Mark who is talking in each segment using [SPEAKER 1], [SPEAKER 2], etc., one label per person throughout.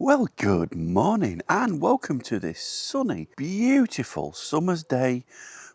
[SPEAKER 1] Well, good morning and welcome to this sunny, beautiful summer's day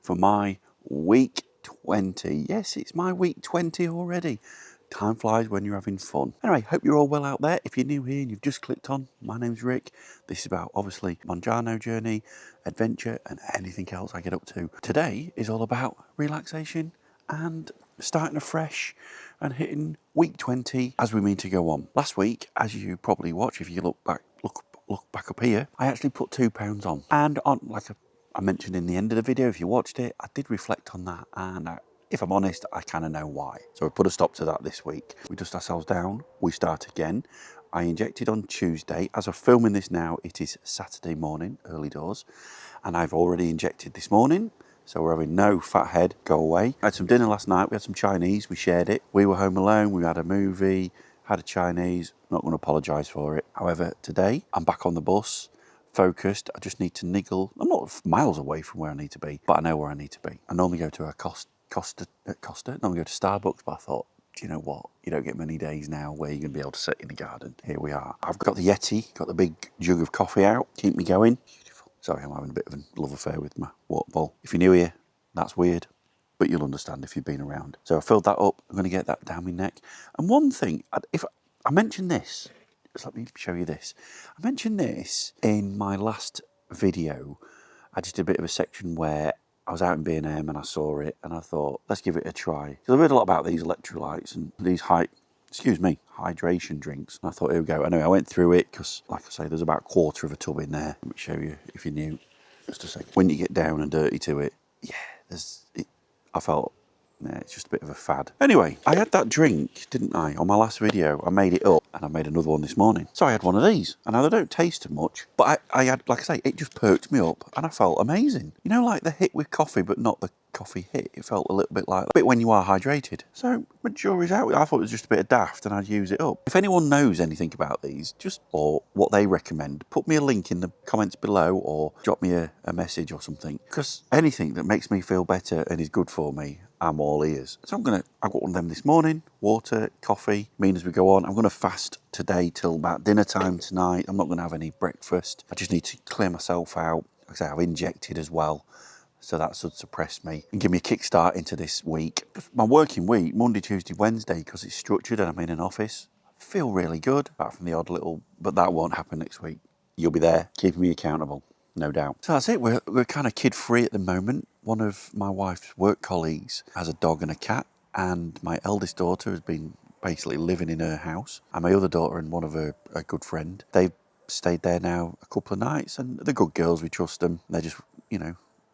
[SPEAKER 1] for my week 20. Yes, it's my week 20 already. Time flies when you're having fun. Anyway, hope you're all well out there. If you're new here and you've just clicked on, my name's Rick. This is about, obviously, Mounjaro journey, adventure and anything else I get up to. Today is all about relaxation and starting afresh and hitting week 20 as we mean to go on. Last week, as you probably watch, if you look back up here, I actually put £2 on. And I mentioned in the end of the video, if you watched it, I did reflect on that, and if I'm honest, I kind of know why. So we put a stop to that this week. We dust ourselves down, we start again. I injected on Tuesday. As I'm filming this now, it is Saturday morning, early doors, and I've already injected this morning. So we're having no fat head, go away. I had some dinner last night, we had some Chinese, we shared it. We were home alone, we had a movie, had a Chinese, not going to apologise for it. However, today, I'm back on the bus, focused. I just need to niggle. I'm not miles away from where I need to be, but I know where I need to be. I normally go to normally go to Starbucks, but I thought, do you know what? You don't get many days now where you're going to be able to sit in the garden. Here we are. I've got the Yeti, got the big jug of coffee out, keep me going. Sorry, I'm having a bit of a love affair with my water bowl. If you're new here, that's weird, but you'll understand if you've been around. So I filled that up. I'm going to get that down my neck. And one thing, if I mentioned this, just let me show you this. I mentioned this in my last video. I just did a bit of a section where I was out in B&M and I saw it and I thought, let's give it a try. Because I've heard a lot about these electrolytes and these hydration drinks. And I thought, here we go. Anyway, I went through it because, like I say, there's about a quarter of a tub in there. Let me show you if you're new. Just a second. When you get down and dirty to it, I felt, it's just a bit of a fad. Anyway, I had that drink, didn't I? On my last video, I made it up and I made another one this morning. So I had one of these. And now they don't taste much, but I had, like I say, it just perked me up and I felt amazing. You know, like the hit with coffee, but not the coffee hit. It felt a little bit like a bit when you are hydrated. So my jury's out. I thought it was just a bit of daft and I'd use it up. If anyone knows anything about these, or what they recommend, put me a link in the comments below or drop me a message or something. Because anything that makes me feel better and is good for me, I'm all ears. So I've got one of them this morning, water, coffee. As we go on, I'm going to fast today till about dinner time tonight. I'm not going to have any breakfast. I just need to clear myself out. Like I say, I've injected as well, so that should suppress me and give me a kickstart into this week. My working week, Monday, Tuesday, Wednesday, because it's structured and I'm in an office, I feel really good, apart from the odd little, but that won't happen next week. You'll be there, keeping me accountable, no doubt. So that's it, we're kind of kid-free at the moment. One of my wife's work colleagues has a dog and a cat, and my eldest daughter has been basically living in her house, and my other daughter and one of her a good friend, they've stayed there now a couple of nights, and they're good girls, we trust them. They're just,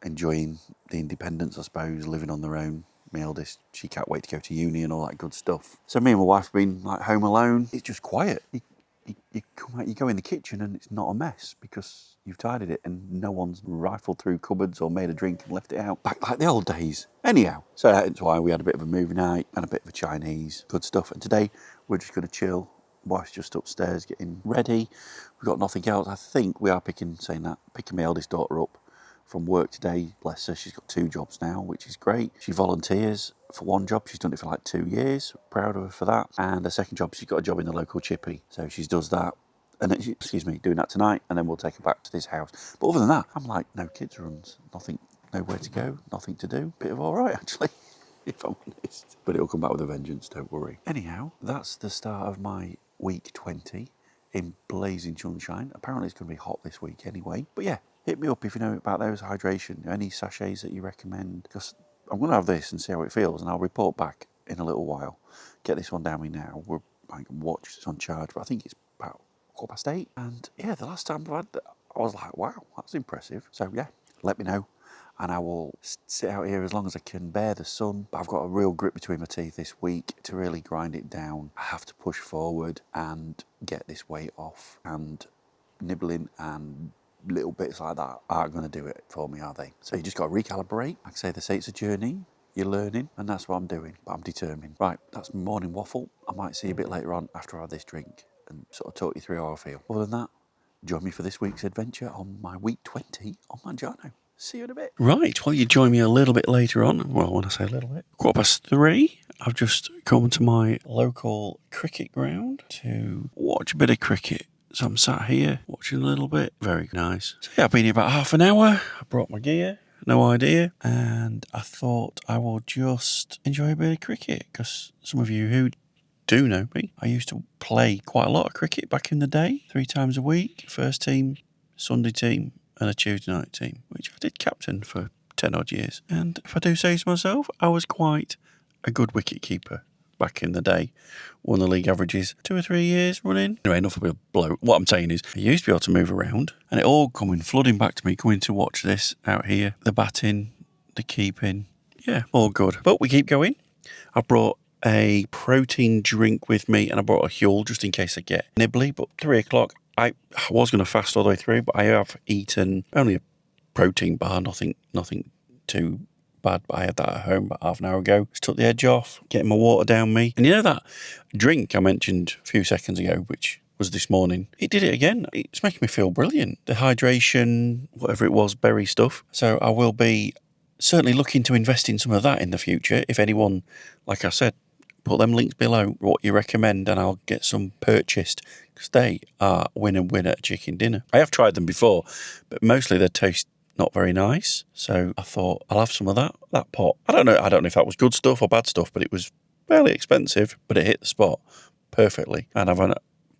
[SPEAKER 1] enjoying the independence, I suppose, living on their own. My eldest, she can't wait to go to uni and all that good stuff. So me and my wife have been like home alone. It's just quiet. You come out, you go in the kitchen and it's not a mess because you've tidied it and no one's rifled through cupboards or made a drink and left it out. Back like the old days. Anyhow, so that's why we had a bit of a movie night and a bit of a Chinese, good stuff. And today we're just going to chill. Wife's just upstairs getting ready. We've got nothing else. I think we are picking my eldest daughter up from work today. Bless her, she's got 2 jobs now, which is great. She volunteers for one job. She's done it for like 2 years. Proud of her for that. And her second job, she's got a job in the local chippy. So she does that. And then doing that tonight. And then we'll take her back to this house. But other than that, I'm like, no kids runs, nothing, nowhere to go, nothing to do. Bit of all right, actually, if I'm honest. But it'll come back with a vengeance, don't worry. Anyhow, that's the start of my week 20 in blazing sunshine. Apparently it's going to be hot this week anyway. But yeah, hit me up if you know about those hydration, any sachets that you recommend, because I'm going to have this and see how it feels, and I'll report back in a little while. Get this one down me now. I can watch it's on charge, but I think it's about 8:15. And yeah, the last time I was like, wow, that's impressive. So yeah, let me know, and I will sit out here as long as I can bear the sun. But I've got a real grip between my teeth this week to really grind it down. I have to push forward and get this weight off, and nibbling and little bits like that aren't going to do it for me, are they? So you just got to recalibrate. Like I say, they say it's a journey, you're learning, and that's what I'm doing, but I'm determined. Right, that's my morning waffle. I might see you a bit later on after I have this drink and sort of talk you through how I feel. Other than that, join me for this week's adventure on my week 20 on Mounjaro. See you in a bit. Right, well, you join me a little bit later on. Well, when I say a little bit, 3:15. I've just come to my local cricket ground to watch a bit of cricket. So I'm sat here watching a little bit. Very nice. So yeah, I've been here about half an hour. I brought my gear. No idea. And I thought I will just enjoy a bit of cricket, because some of you who do know me, I used to play quite a lot of cricket back in the day, 3 times a week. First team, Sunday team, and a Tuesday night team, which I did captain for 10 odd years. And if I do say so myself, I was quite a good wicket keeper back in the day. Won the league averages 2 or 3 years running. Anyway, enough of a blow. What I'm saying is, I used to be able to move around, and it all coming flooding back to me, coming to watch this out here. The batting, the keeping, yeah, all good. But we keep going. I brought a protein drink with me, and I brought a Huel just in case I get nibbly. But 3 o'clock, I was going to fast all the way through, but I have eaten only a protein bar, nothing too bad, but I had that at home about half an hour ago. Just took the edge off, getting my water down me. And you know that drink I mentioned a few seconds ago, which was this morning, it did it again. It's making me feel brilliant. The hydration, whatever it was, berry stuff. So I will be certainly looking to invest in some of that in the future. If anyone, like I said, put them links below what you recommend, and I'll get some purchased, because they are winner at chicken dinner. I have tried them before, but mostly they taste not very nice. So I thought I'll have some of that pot. I don't know if that was good stuff or bad stuff, but it was fairly expensive, but it hit the spot perfectly. And I've had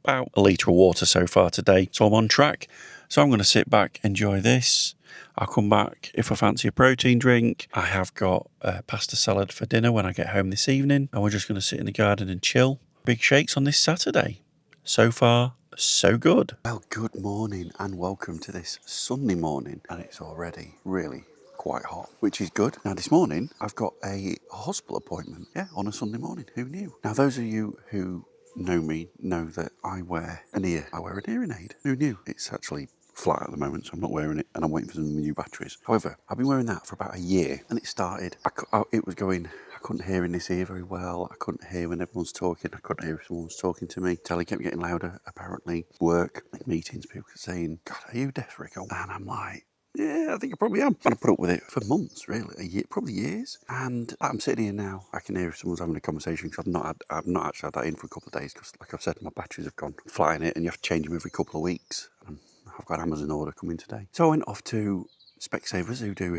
[SPEAKER 1] about a litre of water so far today, so I'm on track. So I'm going to sit back, enjoy this. I'll come back if I fancy a protein drink. I have got a pasta salad for dinner when I get home this evening, and we're just going to sit in the garden and chill. Big shakes on this Saturday. So far, so good. Well, good morning and welcome to this Sunday morning, and it's already really quite hot, which is good. Now this morning I've got a hospital appointment, on a Sunday morning. Who knew? Now those of you who know me know that I wear an hearing aid. Who knew? It's actually flat at the moment, so I'm not wearing it, and I'm waiting for some new batteries. However, I've been wearing that for about a year, and it started, it was going, I couldn't hear in this ear very well. I couldn't hear when everyone's talking. I couldn't hear if someone was talking to me. Telly kept getting louder, apparently. Work, meetings, people saying, God, are you deaf, Rico? And I'm like, yeah, I think I probably am. And I put up with it for months, really, a year, probably years. And I'm sitting here now. I can hear if someone's having a conversation, because I've not actually had that in for a couple of days, because, like I've said, my batteries have gone flat in it, and you have to change them every couple of weeks. I've got an Amazon order coming today. So I went off to Specsavers, who do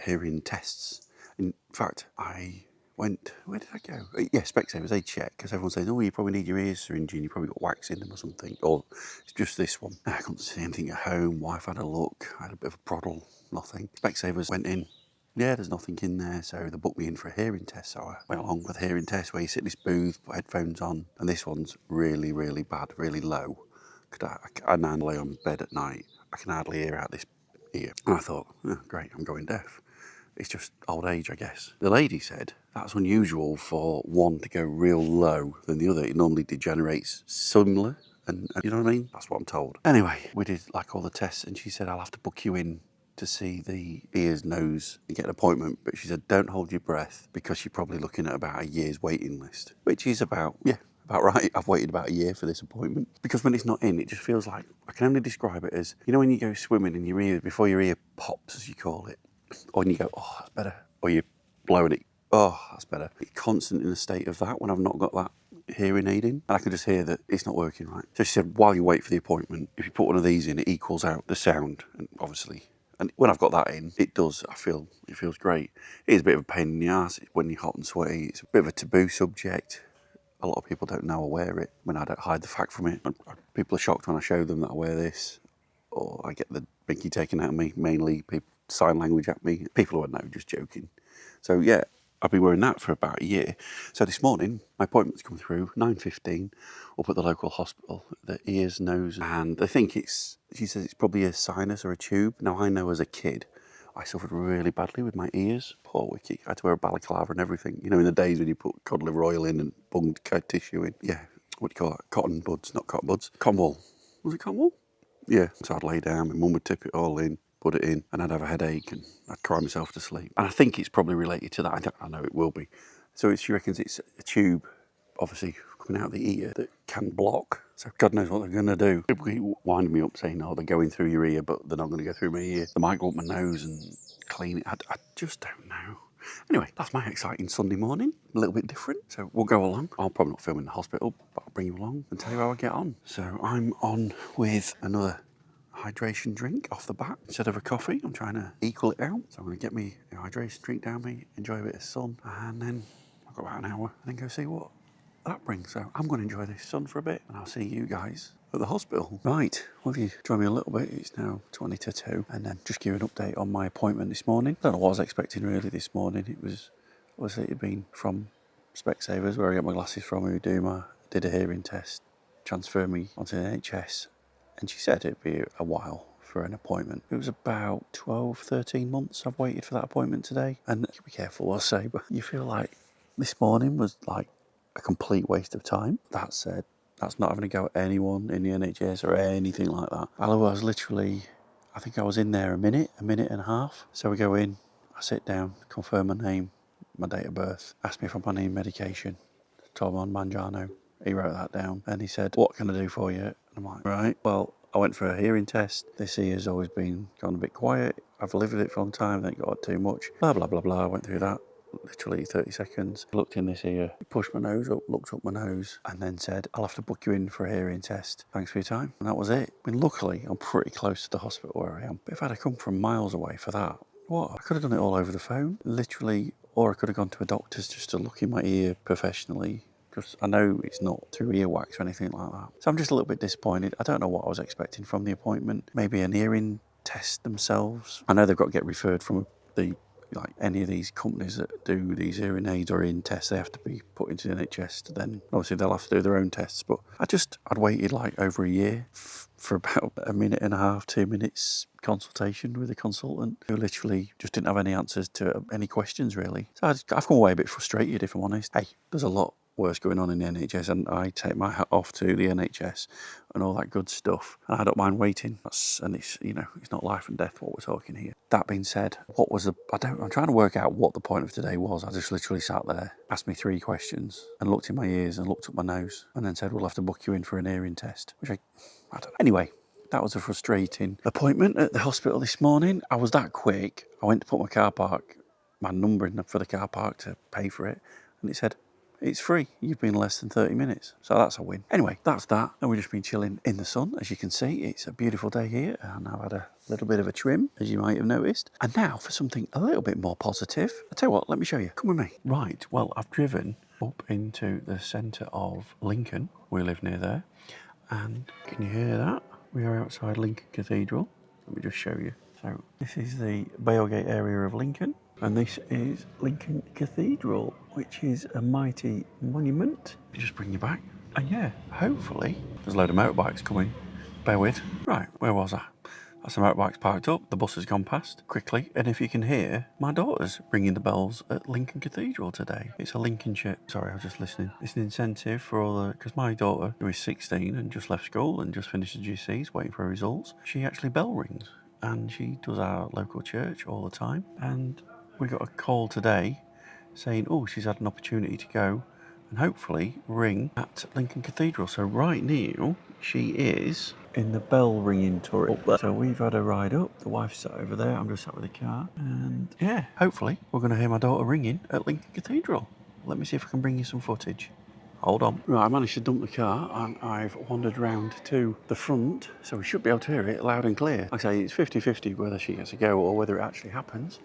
[SPEAKER 1] hearing tests. In fact, I went, where did I go? Yeah, Specsavers, they check, because everyone says, oh, you probably need your ears syringed, you probably got wax in them or something, or it's just this one. I couldn't see anything at home. Wife had a look, I had a bit of a proddle, nothing. Specsavers went in. Yeah, there's nothing in there, so they booked me in for a hearing test. So I went along with a hearing test where you sit in this booth, put headphones on, and this one's really, really bad, really low. I now lay on bed at night, I can hardly hear out this ear. And I thought, oh, great, I'm going deaf. It's just old age, I guess. The lady said that's unusual for one to go real low than the other. It normally degenerates similar, and you know what I mean? That's what I'm told. Anyway, we did like all the tests, and she said, I'll have to book you in to see the ears, nose, and get an appointment. But she said, don't hold your breath, because you're probably looking at about a year's waiting list, which is about right. I've waited about a year for this appointment, because when it's not in, it just feels like, I can only describe it as, you know when you go swimming and your ear, before your ear pops, as you call it, or when you go, oh, that's better, or you're blowing it, oh, that's better. It's constant in a state of that when I've not got that hearing aid in, and I can just hear that it's not working right. So she said, while you wait for the appointment, if you put one of these in, it equals out the sound, and obviously, and when I've got that in, it does, it feels great. It is a bit of a pain in the arse when you're hot and sweaty. It's a bit of a taboo subject. A lot of people don't know I wear it. When I don't hide the fact from it. People are shocked when I show them that I wear this, or I get the binky taken out of me, mainly people sign language at me. People who I know, just joking. So yeah, I've been wearing that for about a year. So this morning, my appointment's come through, 9:15, up at the local hospital, the ears, nose, and they think she says it's probably a sinus or a tube. Now I know as a kid, I suffered really badly with my ears. Poor Wiki. I had to wear a balaclava and everything. You know, in the days when you put cod liver oil in and bunged tissue in. Yeah, what do you call that? Cotton buds, not cotton buds. Cotton wool. Was it cotton wool? Yeah. So I'd lay down, my mum would tip it all in, put it in, and I'd have a headache and I'd cry myself to sleep. And I think it's probably related to that. I know it will be. So she reckons it's a tube, obviously coming out of the ear, that can block. So God knows what they're going to do. People keep winding me up saying, oh, they're going through your ear, but they're not going to go through my ear. They might go up my nose and clean it. I just don't know. anyway, that's my exciting Sunday morning. A little bit different, so we'll go along. I'll probably not film in the hospital, but I'll bring you along and tell you how I get on. So I'm on with another hydration drink off the bat. Instead of a coffee, I'm trying to equal it out. So I'm going to get me a hydration drink down me, enjoy a bit of sun, and then I've got about an hour, and then go see what that brings. So I'm going to enjoy this sun for a bit, and I'll see you guys at the hospital. Right, well, if you join me a little bit, it's now 20 to 2, and then just give you an update on my appointment this morning. I don't know what I was expecting really this morning. It was, obviously it had been from Specsavers, where I get my glasses from, who did a hearing test, transferred me onto the NHS, and she said it'd be a while for an appointment. It was about 12, 13 months I've waited for that appointment today, and be careful what I say, but you feel like this morning was like a complete waste of time. That said, that's not having to go at anyone in the NHS or anything like that. I was literally, I think I was in there a minute and a half. So we go in, I sit down, confirm my name, my date of birth, asked me if I'm on any medication, told me on Mounjaro. He wrote that down and he said, what can I do for you? And I'm like, right, well, I went for a hearing test. This ear's always been gone a bit quiet. I've lived with it for a long time, thank God, too much. Blah, blah, blah, blah. I went through that. Literally 30 seconds. Looked in this ear, pushed my nose up, looked up my nose, and then said, I'll have to book you in for a hearing test. Thanks for your time. And that was it. I mean, luckily, I'm pretty close to the hospital where I am. But if I'd have come from miles away for that, what? I could have done it all over the phone, literally, or I could have gone to a doctor's just to look in my ear professionally. Because I know it's not through earwax or anything like that. So I'm just a little bit disappointed. I don't know what I was expecting from the appointment. Maybe an hearing test themselves. I know they've got to get referred from like any of these companies that do these hearing aids or in tests, they have to be put into the NHS to then, obviously they'll have to do their own tests. But I'd waited like over a year for about a minute and a half, 2 minutes consultation with a consultant who literally just didn't have any answers to any questions really. So I've come away a bit frustrated, if I'm honest. Hey, there's a lot worse going on in the NHS, and I take my hat off to the NHS and all that good stuff. And I don't mind waiting. And it's, it's not life and death what we're talking here. That being said, I'm trying to work out what the point of today was. I just literally sat there, asked me 3 questions, and looked in my ears and looked up my nose, and then said, we'll have to book you in for an hearing test, which I don't know. Anyway, that was a frustrating appointment at the hospital this morning. I was that quick. I went to put my number in for the car park to pay for it, and it said, it's free. You've been less than 30 minutes. So that's a win. Anyway, that's that. And we've just been chilling in the sun. As you can see, it's a beautiful day here. And I've had a little bit of a trim, as you might have noticed. And now for something a little bit more positive. I'll tell you what, let me show you. Come with me. Right, well, I've driven up into the centre of Lincoln. We live near there. And can you hear that? We are outside Lincoln Cathedral. Let me just show you. So this is the Bailgate area of Lincoln. And this is Lincoln Cathedral, which is a mighty monument. Just bring you back. And yeah, hopefully, there's a load of motorbikes coming. Bear with. Right, where was I? That's the motorbikes parked up. The bus has gone past quickly. And if you can hear, my daughter's ringing the bells at Lincoln Cathedral today. It's a Lincolnshire. Sorry, I was just listening. It's an incentive for all the, because my daughter, who is 16 and just left school and just finished the GCs, waiting for her results, she actually bell rings. And she does our local church all the time. And we got a call today saying, she's had an opportunity to go and hopefully ring at Lincoln Cathedral. So right now, she is in the bell ringing turret up there. So we've had a ride up. The wife's sat over there. I'm just sat with the car. And yeah, hopefully we're going to hear my daughter ringing at Lincoln Cathedral. Let me see if I can bring you some footage. Hold on. Right, I managed to dump the car and I've wandered round to the front, so we should be able to hear it loud and clear. Like I say, it's 50-50 whether she gets to go or whether it actually happens.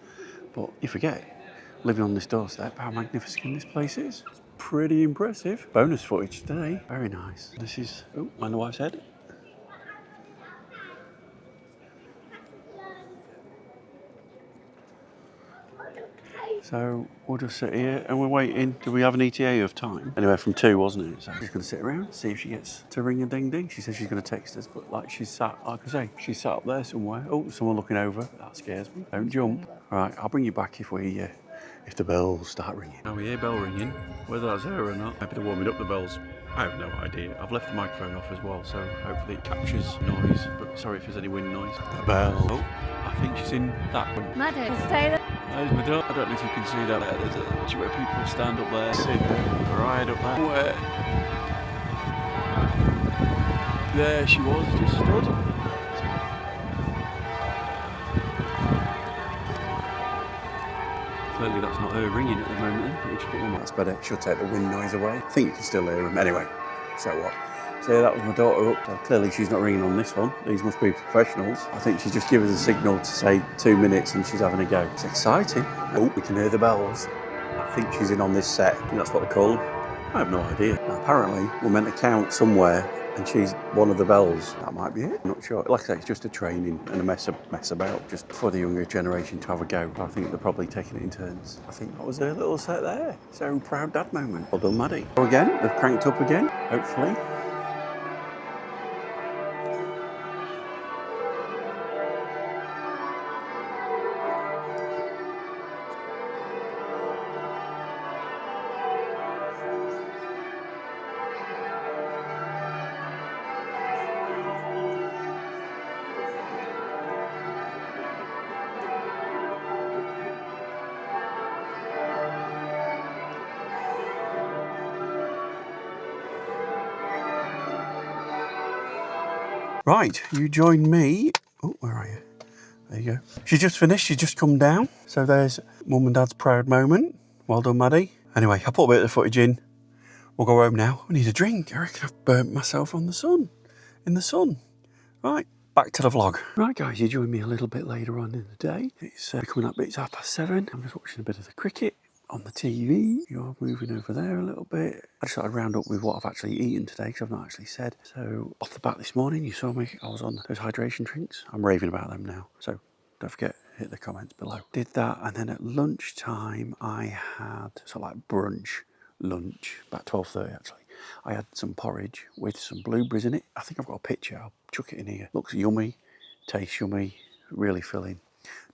[SPEAKER 1] But you forget, living on this doorstep, how magnificent this place is. It's pretty impressive. Bonus footage today. Very nice. This is, mind the wife's head. So we'll just sit here and we're waiting. Do we have an ETA of time? Anyway, from 2, wasn't it? So we're just going to sit around, see if she gets to ring a ding ding. She says she's going to text us, but like I say, she's sat up there somewhere. Oh, someone looking over. That scares me. Don't jump. All right, I'll bring you back if if the bells start ringing. Now we hear bell ringing, whether that's her or not. Happy to warming up the bells. I have no idea. I've left the microphone off as well, so hopefully it captures noise. But sorry if there's any wind noise. The bell. Oh, I think she's in that one.
[SPEAKER 2] Mother, stay there.
[SPEAKER 1] There's my door. I don't know if you can see that. There's where people stand up there, sit right up there. Where? There she was, just stood. Clearly that's not her ringing at the moment then. Let me just put one. That's better. She'll take the wind noise away. I think you can still hear them. Anyway, so what? So yeah, that was my daughter up. So clearly she's not ringing on this one. These must be professionals. I think she just gave us a signal to say 2 minutes and she's having a go. It's exciting. Oh, we can hear the bells. I think she's in on this set. I think that's what they call them. I have no idea. Now, apparently, we're meant to count somewhere and she's one of the bells. That might be it. I'm not sure. Like I say, it's just a training and a mess about, just for the younger generation to have a go. I think they're probably taking it in turns. I think that was her little set there. So proud dad moment. Well done, Maddie. So again, they've cranked up again, hopefully. Right, you join me. Oh, where are you? There you go. She's just finished, she's just come down. So there's Mum and Dad's proud moment. Well done, Maddie. Anyway, I put a bit of the footage in. We'll go home now. I need a drink. I reckon I've burnt myself on the sun. In the sun. Right, back to the vlog. Right, guys, you join me a little bit later on in the day. It's coming up, it's 7:30. I'm just watching a bit of the cricket on the TV. You're moving over there a little bit. I just thought I'd round up with what I've actually eaten today because I've not actually said. So off the bat this morning, you saw me. I was on those hydration drinks. I'm raving about them now. So don't forget, hit the comments below. Did that, and then at lunchtime, I had sort of like brunch lunch, about 12:30 actually. I had some porridge with some blueberries in it. I think I've got a picture. I'll chuck it in here. Looks yummy, tastes yummy, really filling.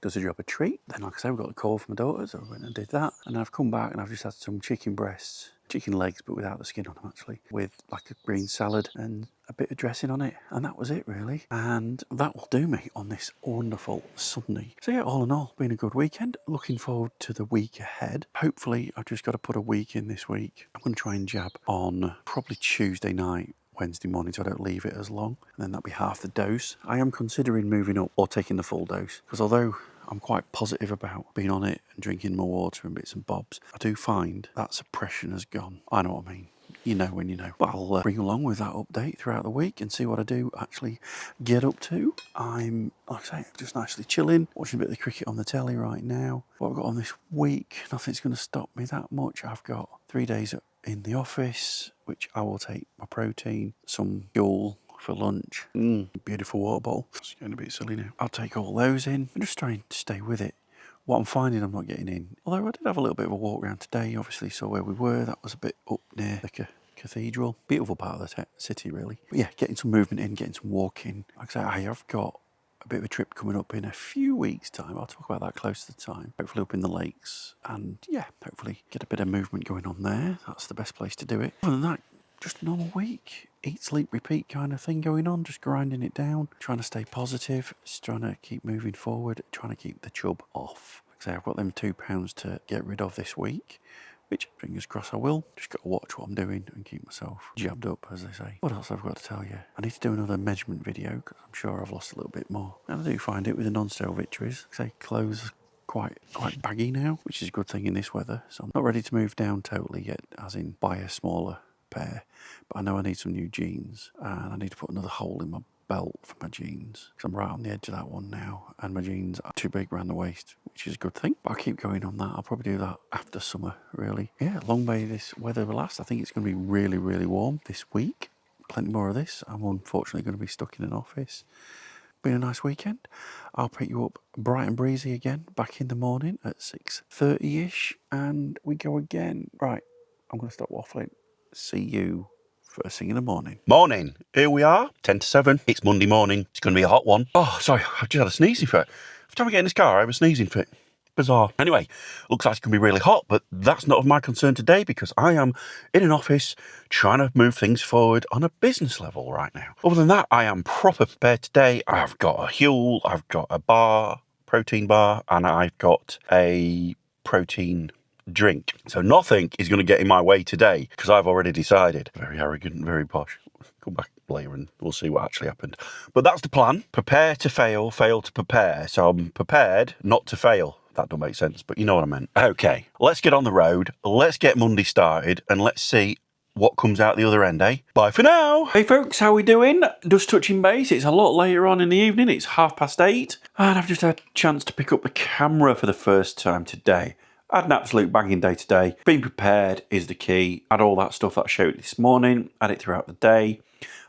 [SPEAKER 1] Does a job a treat. Then, like I say, we got the call from my daughter, so I went and did that. And I've come back and I've just had some chicken breasts, chicken legs, but without the skin on them actually, with like a green salad and a bit of dressing on it. And that was it really. And that will do me on this wonderful Sunday. So yeah, all in all, been a good weekend. Looking forward to the week ahead. Hopefully, I've just got to put a week in this week. I'm going to try and jab on probably Tuesday night, Wednesday morning, so I don't leave it as long, and then that'll be half the dose. I am considering moving up or taking the full dose, because although I'm quite positive about being on it and drinking more water and bits and bobs, I do find that suppression has gone. I know what I mean. You know when you know. But I'll bring along with that update throughout the week and see what I do actually get up to. I'm, like I say, just nicely chilling, watching a bit of the cricket on the telly right now. What I've got on this week, nothing's going to stop me that much. I've got 3 days in the office, which I will take my protein, some fuel for lunch. Beautiful water bottle. It's going to be silly now. I'll take all those in. I'm just trying to stay with it. What I'm finding I'm not getting in, although I did have a little bit of a walk around today, obviously saw where we were. That was a bit up near the cathedral. Beautiful part of the city really. But yeah, getting some movement in, getting some walking. Like I say, I've got a bit of a trip coming up in a few weeks' time. I'll talk about that close to the time. Hopefully up in the lakes. And yeah, hopefully get a bit of movement going on there. That's the best place to do it. Other than that, just a normal week. Eat, sleep, repeat kind of thing going on. Just grinding it down. Trying to stay positive. Just trying to keep moving forward. Trying to keep the chub off. Like I say, I've got them £2 to get rid of this week, which, fingers crossed, I will. Just got to watch what I'm doing and keep myself jabbed up, as they say. What else have I got to tell you? I need to do another measurement video, because I'm sure I've lost a little bit more. And I do find it with the non-sterile victories. Like I say, clothes are quite baggy now, which is a good thing in this weather. So I'm not ready to move down totally yet, as in buy a smaller pair. But I know I need some new jeans, and I need to put another hole in my belt for my jeans, because I'm right on the edge of that one now, and my jeans are too big around the waist, which is a good thing. But I'll keep going on that. I'll probably do that after summer, really. Yeah, long may this weather last. I think it's going to be really, really warm this week. Plenty more of this. I'm unfortunately going to be stuck in an office. Been a nice weekend. I'll pick you up bright and breezy again, back in the morning at 6:30ish, and we go again. Right, I'm going to stop waffling. See you first thing in the morning. Morning. Here we are, 10 to 7. It's Monday morning. It's going to be a hot one. Oh, sorry, I've just had a sneezing fit. Every time I get in this car, I have a sneezing fit. Bizarre. Anyway, looks like it's going to be really hot, but that's not of my concern today, because I am in an office trying to move things forward on a business level right now. Other than that, I am proper prepared today. I've got a Huel, I've got a bar, protein bar, and I've got a protein drink. So nothing is going to get in my way today, because I've already decided. Very arrogant and very posh. Come back later and we'll see what actually happened. But that's the plan. Prepare to fail, fail to prepare. So I'm prepared not to fail. That don't make sense, but you know what I meant. Okay, let's get on the road. Let's get Monday started and let's see what comes out the other end, eh? Bye for now. Hey folks, how we doing? Just touching base. It's a lot later on in the evening. It's 8:30 and I've just had a chance to pick up the camera for the first time today. I had an absolute banging day today. Being prepared is the key. I had all that stuff that I showed this morning. I had it throughout the day.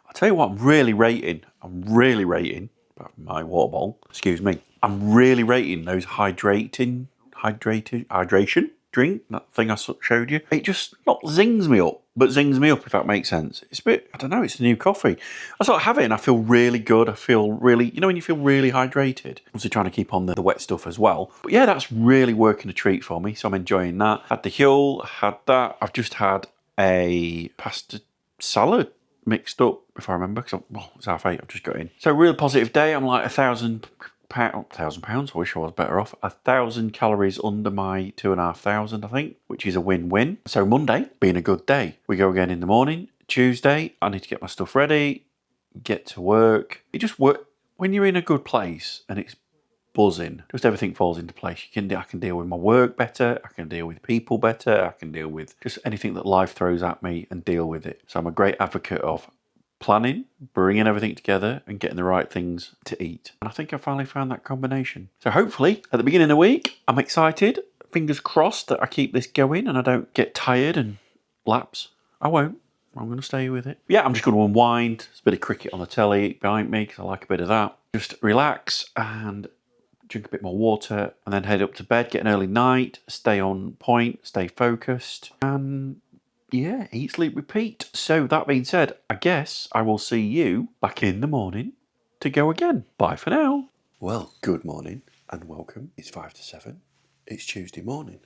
[SPEAKER 1] I'll tell you what I'm really rating, apart from my water bowl, excuse me, I'm really rating those hydration drink, that thing I showed you. It just not zings me up, but zings me up, if that makes sense. It's a bit, I don't know, it's the new coffee. I sort of have it and I feel really good. I feel really, you know when you feel really hydrated? Obviously trying to keep on the wet stuff as well. But yeah, that's really working a treat for me, so I'm enjoying that. Had the Huel, had that. I've just had a pasta salad mixed up, if I remember, because it's 8:30, I've just got in. So real positive day. I'm like £1,000, I wish I was better off. 1,000 calories under my 2,500, I think, which is a win-win. So Monday, being a good day. We go again in the morning. Tuesday, I need to get my stuff ready, get to work. It just work when you're in a good place and it's buzzing. Just everything falls into place. I can deal with my work better. I can deal with people better. I can deal with just anything that life throws at me and deal with it. So I'm a great advocate of planning, bringing everything together and getting the right things to eat. And I think I finally found that combination. So hopefully at the beginning of the week, I'm excited. Fingers crossed that I keep this going and I don't get tired and lapse. I won't. I'm going to stay with it. Yeah, I'm just going to unwind. There's a bit of cricket on the telly behind me because I like a bit of that. Just relax and drink a bit more water and then head up to bed, get an early night, stay on point, stay focused, and yeah, eat, sleep, repeat. So that being said, I guess I will see you back in the morning to go again. Bye for now. Well, good morning and welcome. It's 5 to 7. It's Tuesday morning.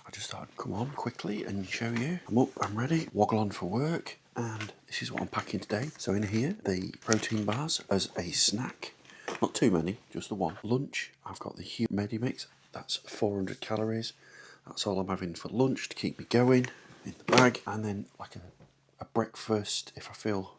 [SPEAKER 1] I just thought I'd come on quickly and show you. I'm up, I'm ready, woggle on for work, and this is what I'm packing today. So in here, the protein bars as a snack. Not too many, just the one. Lunch, I've got the Huel Medimix. That's 400 calories. That's all I'm having for lunch to keep me going in the bag. And then like a breakfast, if I feel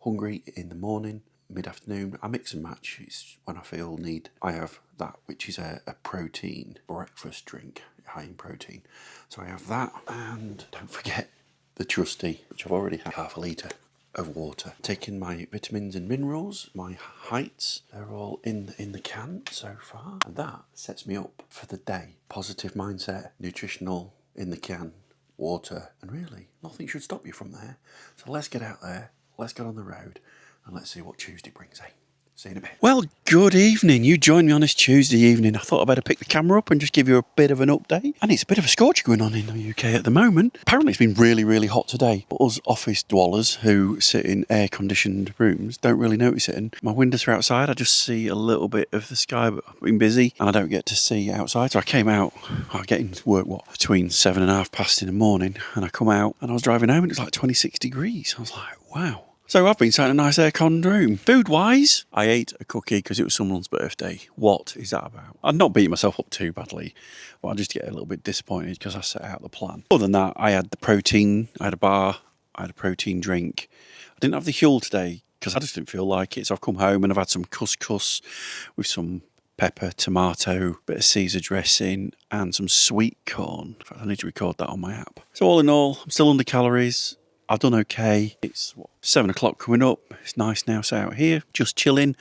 [SPEAKER 1] hungry in the morning, mid-afternoon, I mix and match. It's when I feel need. I have that, which is a protein breakfast drink, high in protein. So I have that, and don't forget the trusty, which I've already had, half a litre of water. Taking my vitamins and minerals, my heights, they're all in the can so far. And that sets me up for the day. Positive mindset, nutritional in the can, water, and really nothing should stop you from there. So let's get out there, let's get on the road, and let's see what Tuesday brings, eh? See you in a bit. Well, good evening. You joined me on this Tuesday evening. I thought I'd better pick the camera up and just give you a bit of an update. And it's a bit of a scorcher going on in the UK at the moment. Apparently it's been really, really hot today. But us office dwellers who sit in air-conditioned rooms don't really notice it. And my windows are outside. I just see a little bit of the sky, but I've been busy and I don't get to see outside. So I came out, I get into work, between 7 and half past in the morning. And I come out and I was driving home and it was like 26 degrees. I was like, wow. So I've been sat in a nice air-conned room. Food-wise, I ate a cookie because it was someone's birthday. What is that about? I'd not beat myself up too badly, but I just get a little bit disappointed because I set out the plan. Other than that, I had the protein, I had a bar, I had a protein drink. I didn't have the Huel today because I just didn't feel like it. So I've come home and I've had some couscous with some pepper, tomato, bit of Caesar dressing and some sweet corn. In fact, I need to record that on my app. So all in all, I'm still under calories. I've done okay. It's 7 o'clock coming up. It's nice now, so out here, just chilling,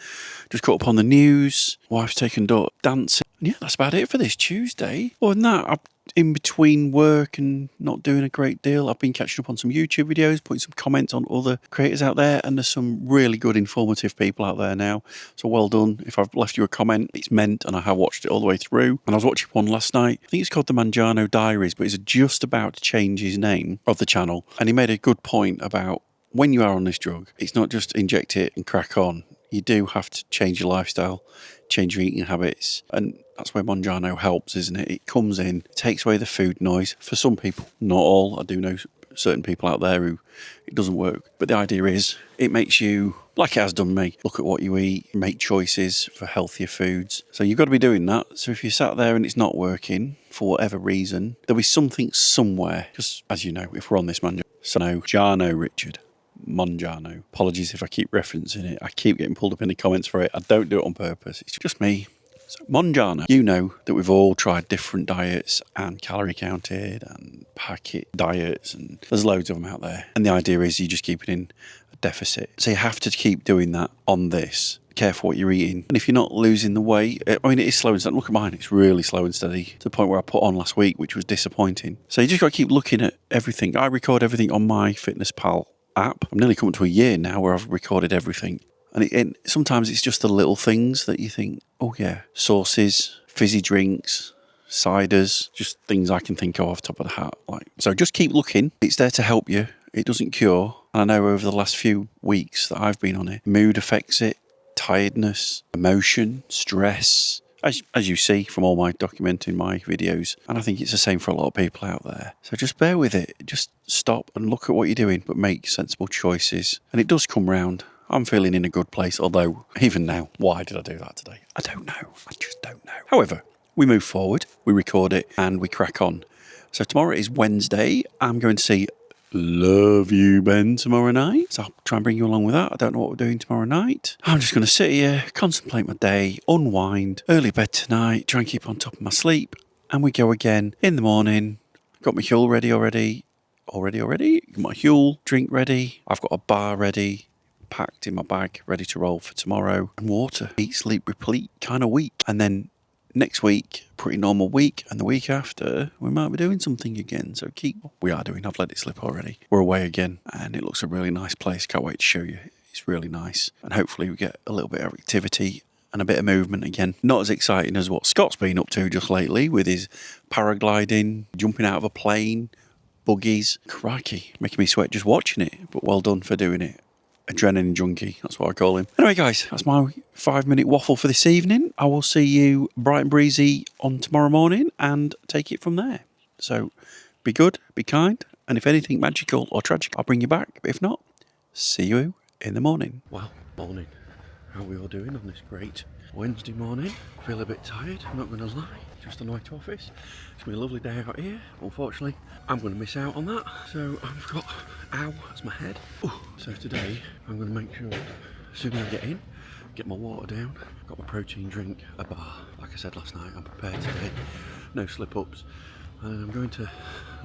[SPEAKER 1] just caught up on the news. Wife's taken daughter dancing. And yeah, that's about it for this Tuesday. Other than that, I'm in between work and not doing a great deal. I've been catching up on some YouTube videos, putting some comments on other creators out there, and there's some really good, informative people out there now. So well done. If I've left you a comment, it's meant, and I have watched it all the way through. And I was watching one last night. I think it's called the Mounjaro Diaries, but he's just about to change his name of the channel. And he made a good point about when you are on this drug, it's not just inject it and crack on. You do have to change your lifestyle, change your eating habits. And that's where Mounjaro helps, isn't it? It comes in, takes away the food noise. For some people, not all. I do know certain people out there who it doesn't work. But the idea is it makes you, like it has done me, look at what you eat, make choices for healthier foods. So you've got to be doing that. So if you're sat there and it's not working for whatever reason, there'll be something somewhere. Just as you know, if we're on this Mounjaro. So Jarno Richard. Mounjaro. Apologies if I keep referencing it. I keep getting pulled up in the comments for it. I don't do it on purpose. It's just me So Mounjaro, you know that we've all tried different diets and calorie counted and packet diets, and there's loads of them out there. And the idea is you just keep it in a deficit. So you have to keep doing that on this. Careful what you're eating. And if you're not losing the weight, I mean, it is slow and steady. Look at mine, it's really slow and steady to the point where I put on last week, which was disappointing. So you just got to keep looking at everything. I record everything on my FitnessPal app. I'm nearly coming to a year now where I've recorded everything. And sometimes it's just the little things that you think, oh yeah, sauces, fizzy drinks, ciders, just things I can think of off the top of the hat. So just keep looking. It's there to help you. It doesn't cure. And I know over the last few weeks that I've been on it, mood affects it, tiredness, emotion, stress, as you see from all my documenting my videos. And I think it's the same for a lot of people out there. So just bear with it. Just stop and look at what you're doing, but make sensible choices. And it does come round. I'm feeling in a good place, although even now, why did I do that today? I don't know. I just don't know. However, we move forward, we record it, and we crack on. So tomorrow is Wednesday. I'm going to see Love You Ben tomorrow night. So I'll try and bring you along with that. I don't know what we're doing tomorrow night. I'm just going to sit here, contemplate my day, unwind, early bed tonight, try and keep on top of my sleep, and we go again in the morning. Got my Huel ready already. Got my Huel drink ready. I've got a bar ready, packed in my bag, ready to roll for tomorrow. And water. Eat, sleep, replete kind of week. And then next week, pretty normal week. And the week after, we might be doing something again. So we are doing. I've let it slip already. We're away again. And it looks a really nice place. Can't wait to show you. It's really nice. And hopefully we get a little bit of activity and a bit of movement again. Not as exciting as what Scott's been up to just lately with his paragliding, jumping out of a plane, buggies. Crikey, making me sweat just watching it. But well done for doing it. Adrenaline junkie, that's what I call him. Anyway guys, that's my 5-minute waffle for this evening. I will see you bright and breezy on tomorrow morning and take it from there. So be good, be kind, and if anything magical or tragic, I'll bring you back. But if not, see you in the morning. Well, morning. How are we all doing on this great Wednesday morning? Feel a bit tired, I'm not going to lie. Just on the way to office. It's been a lovely day out here. Unfortunately, I'm going to miss out on that. So I've got, ow, that's my head. Ooh. So today, I'm going to make sure, as soon as I get in, get my water down. I've got my protein drink, a bar. Like I said last night, I'm prepared today. No slip-ups. And I'm going to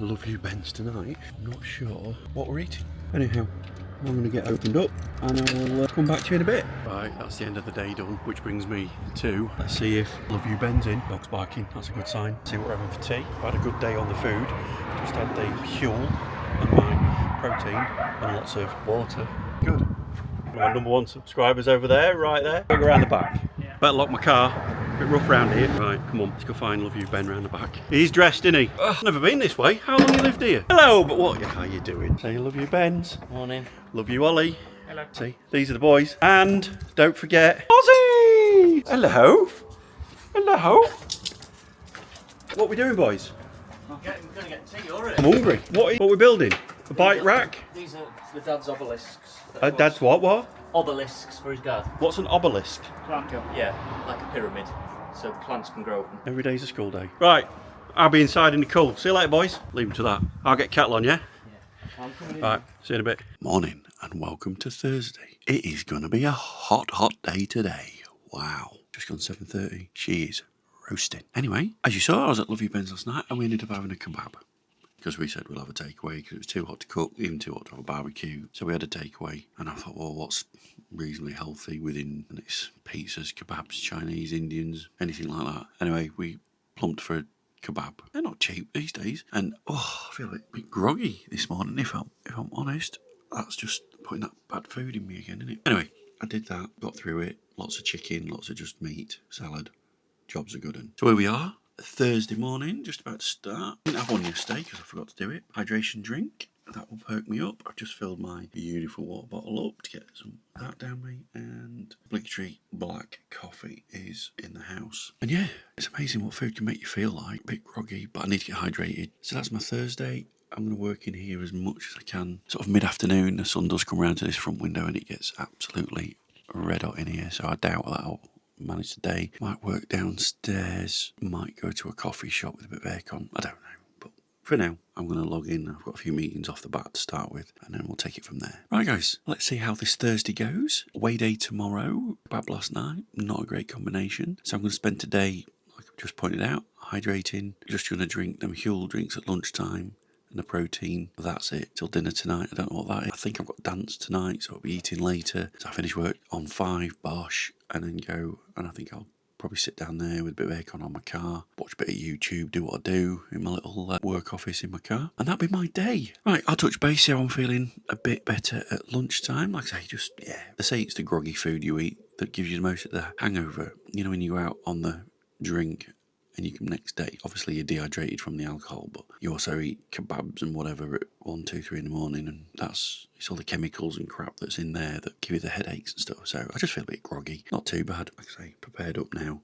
[SPEAKER 1] Love You Ben's tonight. I'm not sure what we're eating. Anyhow, I'm going to get opened up and I will come back to you in a bit. Right, that's the end of the day done, which brings me to, let's see if Love You Ben's in. Dog's barking, that's a good sign. See what we're having for tea. I've had a good day on the food. Just had the Huel and my protein and lots of water. Good. My #1 subscribers over there, right there. Go around the back. Yeah. Better lock my car. A bit rough round here. Right, come on, let's go find Love You Ben round the back. He's dressed, isn't he? Never been this way. How long you lived here? Hello, but what? How you doing? Say Love You Ben's.
[SPEAKER 2] Morning.
[SPEAKER 1] Love you, Ollie.
[SPEAKER 2] Hello.
[SPEAKER 1] See, these are the boys. And don't forget, Ozzy! Hello. Hello. What are we doing, boys?
[SPEAKER 2] We're going to get tea already.
[SPEAKER 1] I'm hungry. What are we building? A bike rack?
[SPEAKER 2] These are the dad's obelisks.
[SPEAKER 1] Dad's what?
[SPEAKER 2] Obelisks for his garden.
[SPEAKER 1] What's an obelisk?
[SPEAKER 2] Plant. Yeah, like a pyramid. So plants can grow them.
[SPEAKER 1] Every day's a school day. Right, I'll be inside in the cool. See you later, boys. Leave them to that. I'll get cattle on, yeah? Right, see you in a bit. Morning and welcome to Thursday. It is going to be a hot day today. Wow. Just gone 7:30. She is roasting. Anyway, as you saw, I was at Love You Ben's last night and we ended up having a kebab. Because we said we'll have a takeaway because it was too hot to cook, even too hot to have a barbecue. So we had a takeaway. And I thought, well, what's reasonably healthy within, and it's pizzas, kebabs, Chinese, Indians, anything like that. Anyway, we plumped for a kebab. They're not cheap these days. And I feel a bit groggy this morning, if I'm honest. That's just putting that bad food in me again, isn't it? Anyway, I did that, got through it. Lots of chicken, lots of just meat, salad. Jobs are good. So here we are, Thursday morning, just about to start. Didn't have one yesterday because I forgot to do it. Hydration drink. That will perk me up. I've just filled my beautiful water bottle up to get some of that down me. And Litre black coffee is in the house. And yeah, it's amazing what food can make you feel like. A bit groggy, but I need to get hydrated. So that's my Thursday. I'm going to work in here as much as I can. Sort of mid-afternoon, the sun does come round to this front window and it gets absolutely red hot in here. So I doubt that I'll manage today. Might work downstairs. Might go to a coffee shop with a bit of aircon. I don't know. for now, I'm going to log in. I've got a few meetings off the bat to start with, and then we'll take it from there. Right, guys, let's see how this Thursday goes. Away day tomorrow, bad last night, not a great combination. So I'm going to spend today, like I've just pointed out, hydrating, just going to drink them Huel drinks at lunchtime, and a protein. That's it till dinner tonight. I don't know what that is. I think I've got dance tonight, so I'll be eating later. So I finish work on 5, bosh, and then go, and I think I'll probably sit down there with a bit of aircon on my car, watch a bit of YouTube, do what I do in my little work office in my car, and that'll be my day. Right, I'll touch base, see how I'm feeling a bit better at lunchtime. Like I say, they say it's the groggy food you eat that gives you the most of the hangover. You know, when you go out on the drink and you come next day, obviously you're dehydrated from the alcohol, but you also eat kebabs and whatever at 1, 2, 3 in the morning, and it's all the chemicals and crap that's in there that give you the headaches and stuff. So I just feel a bit groggy. Not too bad. Like I say, prepared up now.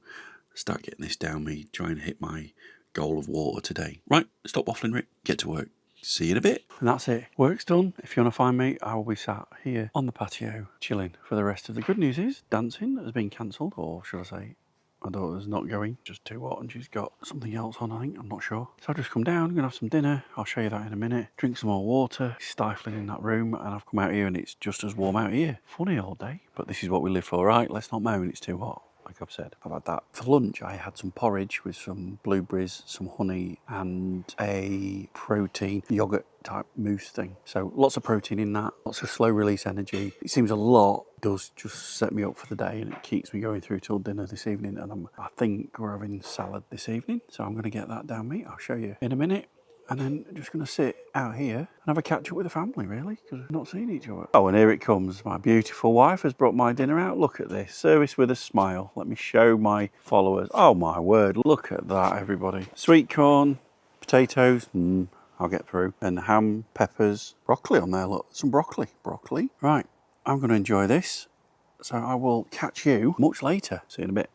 [SPEAKER 1] Start getting this down me, try and hit my goal of water today. Right, stop waffling, Rick. Get to work. See you in a bit. And that's it. Work's done. If you want to find me, I will be sat here on the patio, chilling for the rest of the good news is dancing has been cancelled, or should I say, my daughter's not going, just too hot, and she's got something else on, I think, I'm not sure. So I've just come down, I'm going to have some dinner, I'll show you that in a minute, drink some more water, it's stifling in that room, and I've come out here and it's just as warm out here. Funny all day, but this is what we live for, right? Let's not moan, it's too hot. Like I've said, I've had that. For lunch, I had some porridge with some blueberries, some honey, and a protein yogurt type mousse thing. So lots of protein in that, lots of slow release energy. It seems a lot does just set me up for the day, and it keeps me going through till dinner this evening. And I think we're having salad this evening, so I'm going to get that down me. I'll show you in a minute. And then just going to sit out here and have a catch up with the family, really, because we've not seen each other. Oh, and here it comes. My beautiful wife has brought my dinner out. Look at this. Service with a smile. Let me show my followers. Oh, my word. Look at that, everybody. Sweet corn, potatoes. I'll get through. And ham, peppers, broccoli on there. Look, some broccoli. Broccoli. Right. I'm going to enjoy this. So I will catch you much later. See you in a bit.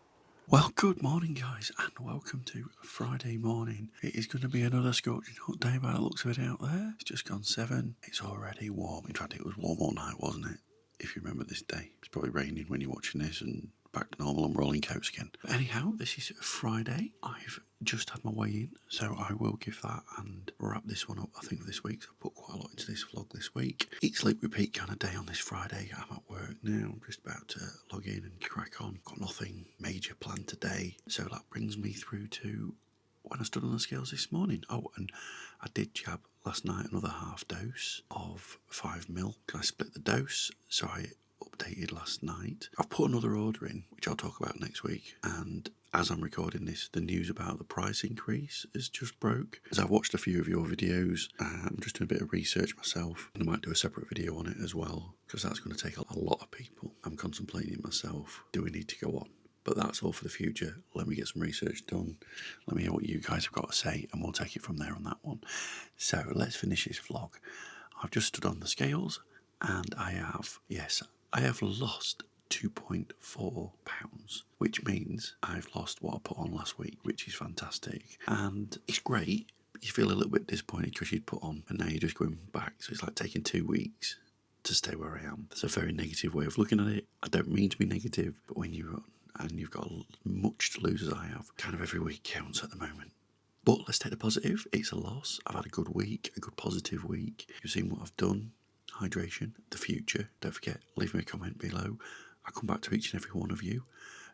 [SPEAKER 1] Well, good morning, guys, and welcome to Friday morning. It is going to be another scorching hot day by the looks of it out there. It's just gone 7. It's already warm. In fact, it was warm all night, wasn't it? If you remember this day. It's probably raining when you're watching this and back to normal and rolling coats again. But anyhow, this is Friday. I've just had my weigh in, so I will give that and wrap this one up, I think, for this week. So I've put quite a lot into this vlog this week. Eat, sleep, repeat kind of day on this Friday. I'm at work now. I'm just about to log in and crack on. Got nothing major planned today. So that brings me through to when I stood on the scales this morning. Oh, and I did jab last night another half dose of 5ml. I split the dose, so I updated last night. I've put another order in, which I'll talk about next week, and as I'm recording this, the news about the price increase has just broke. As I've watched a few of your videos, I'm just doing a bit of research myself, and I might do a separate video on it as well, because that's going to take a lot of people. I'm contemplating it myself. Do we need to go on? But that's all for the future. Let me get some research done. Let me hear what you guys have got to say, and we'll take it from there on that one. So let's finish this vlog. I've just stood on the scales, and I have lost 2.4 pounds, which means I've lost what I put on last week, which is fantastic. And it's great, but you feel a little bit disappointed because you'd put on, and now you're just going back. So it's like taking 2 weeks to stay where I am. That's a very negative way of looking at it. I don't mean to be negative, but when you run and you've got much to lose as I have, kind of every week counts at the moment. But let's take the positive. It's a loss. I've had a good week, a good positive week. You've seen what I've done. Hydration, the future. Don't forget, leave me a comment below. I come back to each and every one of you.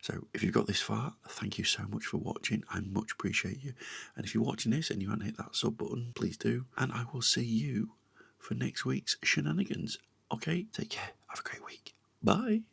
[SPEAKER 1] So if you've got this far, thank you so much for watching. I much appreciate you. And if you're watching this and you haven't hit that sub button, please do. And I will see you for next week's shenanigans. Okay, take care. Have a great week. Bye.